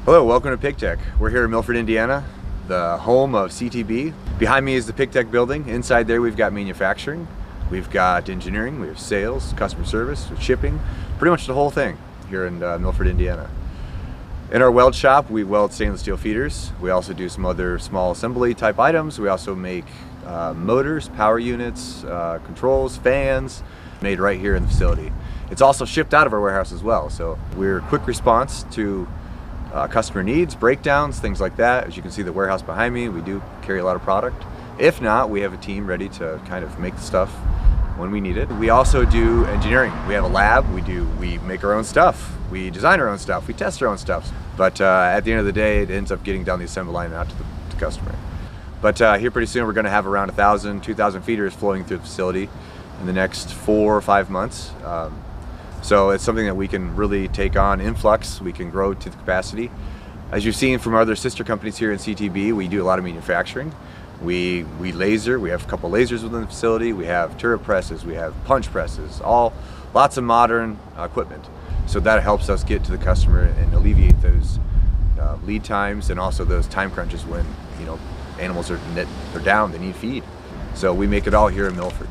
Hello, welcome to PigTek. We're here in Milford, Indiana, the home of CTB. Behind me is the PigTek building. Inside there we've got manufacturing, we've got engineering, we have sales, customer service, shipping, pretty much the whole thing here in Milford, Indiana. In our weld shop, we weld stainless steel feeders. We also do some other small assembly type items. We also make motors, power units, controls, fans, made right here in the facility. It's also shipped out of our warehouse as well, so we're quick response to customer needs, breakdowns, things like that. As you can see the warehouse behind me, we do carry a lot of product. If not, we have a team ready to kind of make the stuff when we need it. We also do engineering. We have a lab, we make our own stuff, we design our own stuff, we test our own stuff. But at the end of the day, it ends up getting down the assembly line and out to the customer. But here pretty soon we're going to have around 1,000, 2,000 feeders flowing through the facility in the next 4 or 5 months. So it's something that we can really take on influx, we can grow to the capacity. As you've seen from our other sister companies here in CTB, we do a lot of manufacturing. We laser, we have a couple lasers within the facility, we have turret presses, we have punch presses, lots of modern equipment. So that helps us get to the customer and alleviate those lead times and also those time crunches when animals are down, they need feed. So we make it all here in Milford.